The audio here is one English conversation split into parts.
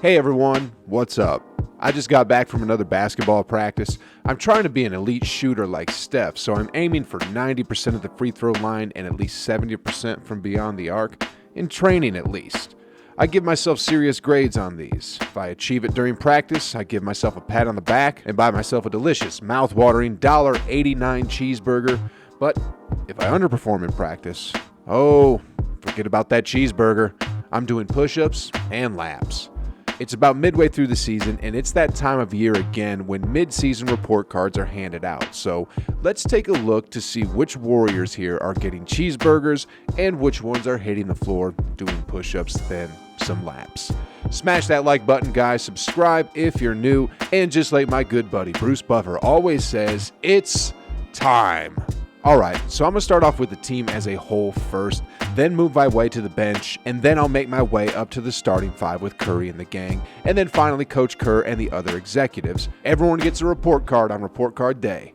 Hey everyone, what's up? I just got back from another basketball practice. I'm trying to be an elite shooter like Steph, so I'm aiming for 90% of the free throw line and at least 70% from beyond the arc, in training at least. I give myself serious grades on these. If I achieve it during practice, I give myself a pat on the back and buy myself a delicious, mouth-watering $1.89 cheeseburger. But if I underperform in practice, oh, forget about that cheeseburger. I'm doing push-ups and laps. It's about midway through the season, and it's that time of year again when mid-season report cards are handed out. So let's take a look to see which Warriors here are getting cheeseburgers and which ones are hitting the floor doing push-ups, then some laps. Smash that like button, guys. Subscribe if you're new. And just like my good buddy Bruce Buffer always says, it's time. All right, so I'm going to start off with the team as a whole first, then move my way to the bench, and then I'll make my way up to the starting five with Curry and the gang, and then finally Coach Kerr and the other executives. Everyone gets a report card on report card day.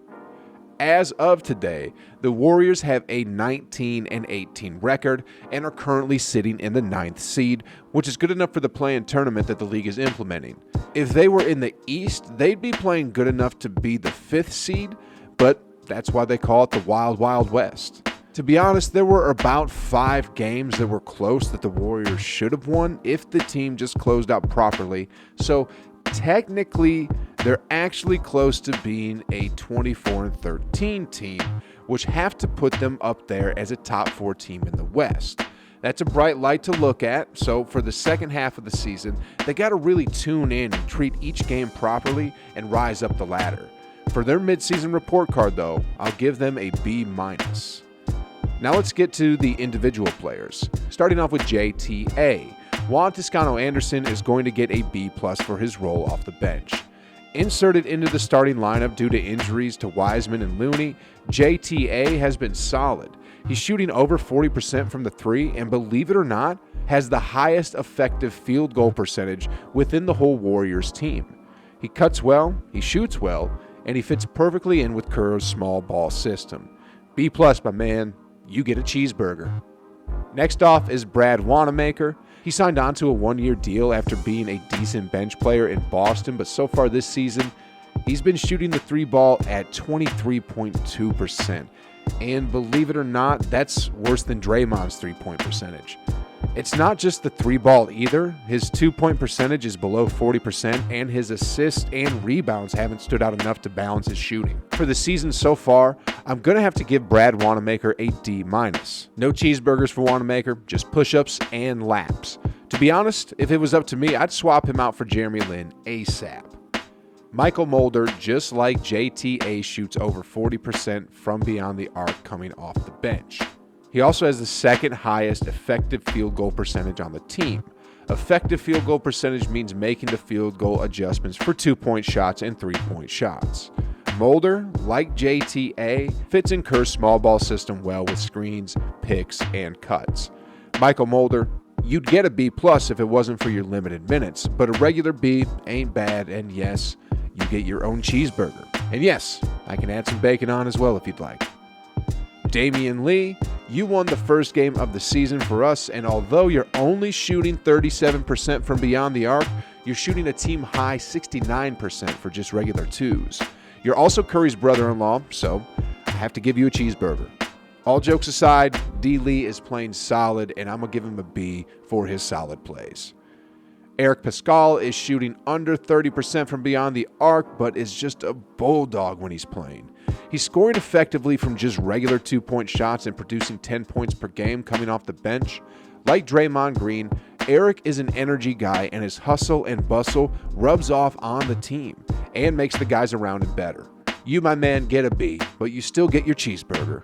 As of today, the Warriors have a 19-18 record and are currently sitting in the 9th seed, which is good enough for the play-in tournament that the league is implementing. If they were in the East, they'd be playing good enough to be the 5th seed, but that's why they call it the Wild Wild West. To be honest, there were about 5 games that were close that the Warriors should have won if the team just closed out properly. So technically, they're actually close to being a 24-13 team, which have to put them up there as a top 4 team in the West. That's a bright light to look at, so for the second half of the season, they got to really tune in and treat each game properly and rise up the ladder. For their midseason report card, though, I'll give them a B-. Now let's get to the individual players. Starting off with JTA. Juan Toscano-Anderson is going to get a B+ for his role off the bench. Inserted into the starting lineup due to injuries to Wiseman and Looney, JTA has been solid. He's shooting over 40% from the 3 and, believe it or not, has the highest effective field goal percentage within the whole Warriors team. He cuts well, he shoots well, and he fits perfectly in with Kerr's small ball system. B+, my man, you get a cheeseburger. Next off is Brad Wanamaker. He signed on to a 1-year deal after being a decent bench player in Boston, but so far this season, he's been shooting the 3 ball at 23.2%. And believe it or not, that's worse than Draymond's 3-point percentage. It's not just the 3 ball either. His 2-point percentage is below 40%, and his assists and rebounds haven't stood out enough to balance his shooting. For the season so far, I'm going to have to give Brad Wanamaker a D-. No cheeseburgers for Wanamaker, just push-ups and laps. To be honest, if it was up to me, I'd swap him out for Jeremy Lin ASAP. Michael Mulder, just like JTA, shoots over 40% from beyond the arc coming off the bench. He also has the second highest effective field goal percentage on the team. Effective field goal percentage means making the field goal adjustments for 2-point shots and 3-point shots. Mulder, like JTA, fits in Kerr's small ball system well with screens, picks, and cuts. Michael Mulder, you'd get a B+ if it wasn't for your limited minutes, but a regular B ain't bad, and yes, you get your own cheeseburger. And yes, I can add some bacon on as well if you'd like. Damien Lee, you won the first game of the season for us, and although you're only shooting 37% from beyond the arc, you're shooting a team-high 69% for just regular 2s. You're also Curry's brother-in-law, so I have to give you a cheeseburger. All jokes aside, D. Lee is playing solid, and I'm going to give him a B for his solid plays. Eric Pascal is shooting under 30% from beyond the arc, but is just a bulldog when he's playing. He's scoring effectively from just regular 2-point shots and producing 10 points per game coming off the bench. Like Draymond Green, Eric is an energy guy, and his hustle and bustle rubs off on the team and makes the guys around him better. You, my man, get a B, but you still get your cheeseburger.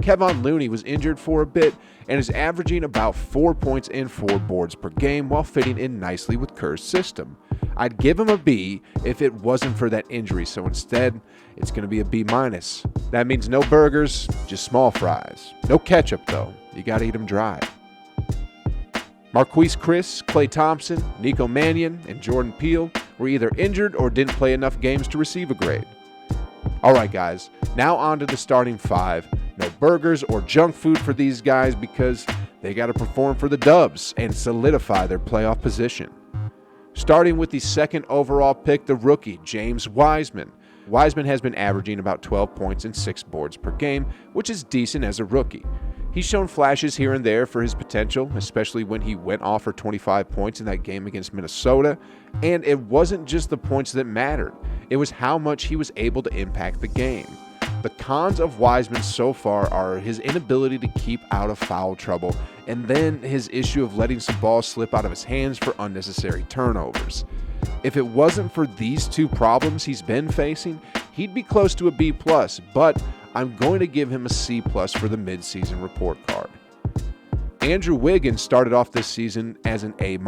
Kevon Looney was injured for a bit and is averaging about 4 points and 4 boards per game while fitting in nicely with Kerr's system. I'd give him a B if it wasn't for that injury, so instead, it's going to be a B-. That means no burgers, just small fries. No ketchup, though. You got to eat them dry. Marquise Chris, Klay Thompson, Nico Mannion, and Jordan Peele were either injured or didn't play enough games to receive a grade. All right, guys, now on to the starting 5. No burgers or junk food for these guys because they got to perform for the Dubs and solidify their playoff position. Starting with the second overall pick, the rookie, James Wiseman. Wiseman has been averaging about 12 points and 6 boards per game, which is decent as a rookie. He's shown flashes here and there for his potential, especially when he went off for 25 points in that game against Minnesota. And it wasn't just the points that mattered, it was how much he was able to impact the game. The cons of Wiseman so far are his inability to keep out of foul trouble, and then his issue of letting some balls slip out of his hands for unnecessary turnovers. If it wasn't for these two problems he's been facing, he'd be close to a B+, but I'm going to give him a C+ for the midseason report card. Andrew Wiggins started off this season as an A-.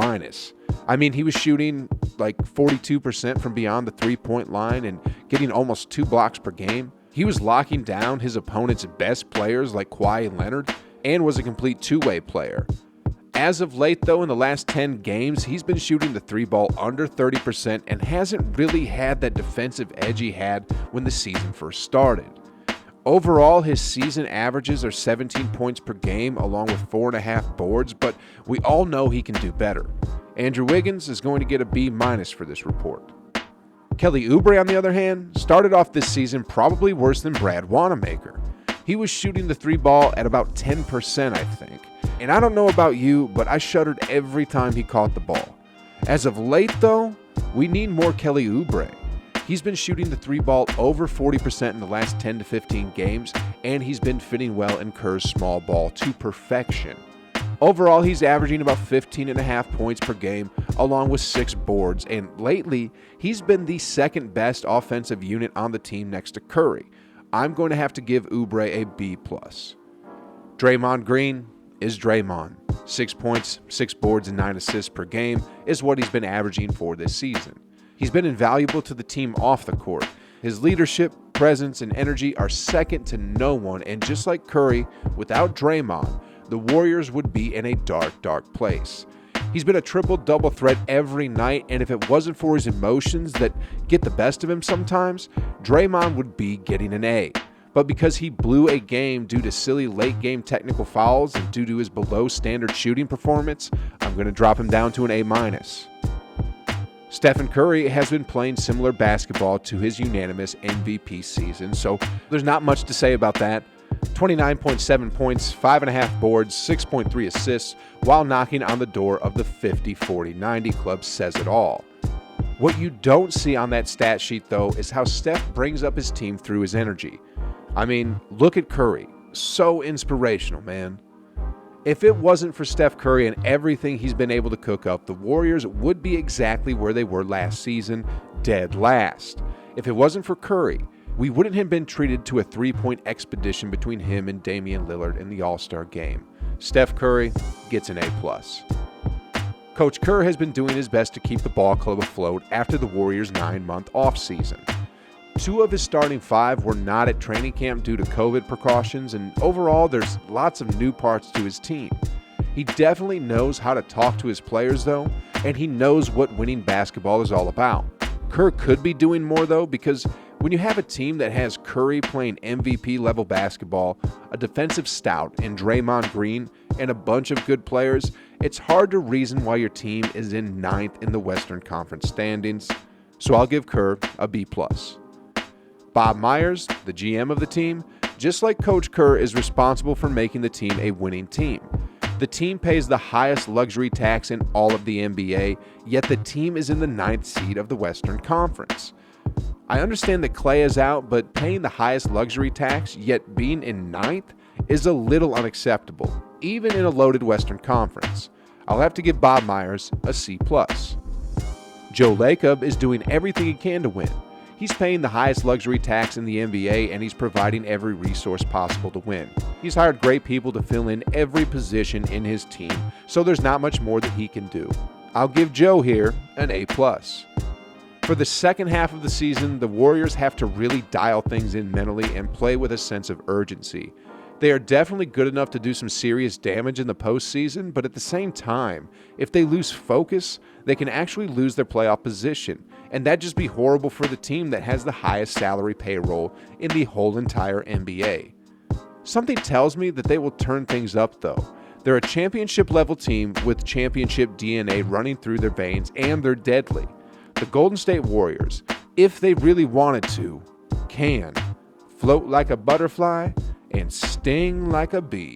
I mean, he was shooting like 42% from beyond the three-point line and getting almost 2 blocks per game. He was locking down his opponent's best players like Kawhi Leonard and was a complete two-way player. As of late, though, in the last 10 games, he's been shooting the three ball under 30% and hasn't really had that defensive edge he had when the season first started. Overall, his season averages are 17 points per game along with 4.5 boards, but we all know he can do better. Andrew Wiggins is going to get a B- for this report. Kelly Ubrey, on the other hand, started off this season probably worse than Brad Wanamaker. He was shooting the three ball at about 10%, I think. And I don't know about you, but I shuddered every time he caught the ball. As of late, though, we need more Kelly Ubrey. He's been shooting the three ball over 40% in the last 10 to 15 games, and he's been fitting well in Kerr's small ball to perfection. Overall, he's averaging about 15.5 points per game, along with 6 boards, and lately, he's been the second best offensive unit on the team next to Curry. I'm going to have to give Ubrey a B+. Draymond Green is Draymond. 6 points, 6 boards, and 9 assists per game is what he's been averaging for this season. He's been invaluable to the team off the court. His leadership, presence, and energy are second to no one, and just like Curry, without Draymond, the Warriors would be in a dark, dark place. He's been a triple-double threat every night, and if it wasn't for his emotions that get the best of him sometimes, Draymond would be getting an A. But because he blew a game due to silly late-game technical fouls and due to his below-standard shooting performance, I'm going to drop him down to an A-. Stephen Curry has been playing similar basketball to his unanimous MVP season, so there's not much to say about that. 29.7 points, 5.5 boards, 6.3 assists, while knocking on the door of the 50-40-90 club says it all. What you don't see on that stat sheet, though, is how Steph brings up his team through his energy. I mean, look at Curry. So inspirational, man. If it wasn't for Steph Curry and everything he's been able to cook up, the Warriors would be exactly where they were last season, dead last. If it wasn't for Curry, we wouldn't have been treated to a 3-point expedition between him and Damian Lillard in the All-Star game. Steph Curry gets an A+. Coach Kerr has been doing his best to keep the ball club afloat after the Warriors' 9-month offseason. 2 of his starting 5 were not at training camp due to COVID precautions, and overall there's lots of new parts to his team. He definitely knows how to talk to his players, though, and he knows what winning basketball is all about. Kerr could be doing more, though, because when you have a team that has Curry playing MVP-level basketball, a defensive stout in Draymond Green, and a bunch of good players, it's hard to reason why your team is in 9th in the Western Conference standings, so I'll give Kerr a B+. Bob Myers, the GM of the team, just like Coach Kerr, is responsible for making the team a winning team. The team pays the highest luxury tax in all of the NBA, yet the team is in the 9th seed of the Western Conference. I understand that Klay is out, but paying the highest luxury tax, yet being in 9th, is a little unacceptable, even in a loaded Western Conference. I'll have to give Bob Myers a C+. Joe Lacob is doing everything he can to win. He's paying the highest luxury tax in the NBA, and he's providing every resource possible to win. He's hired great people to fill in every position in his team, so there's not much more that he can do. I'll give Joe here an A+. For the second half of the season, the Warriors have to really dial things in mentally and play with a sense of urgency. They are definitely good enough to do some serious damage in the postseason, but at the same time, if they lose focus, they can actually lose their playoff position, and that'd just be horrible for the team that has the highest salary payroll in the whole entire NBA. Something tells me that they will turn things up, though. They're a championship-level team with championship DNA running through their veins, and they're deadly. The Golden State Warriors, if they really wanted to, can float like a butterfly and sting like a bee.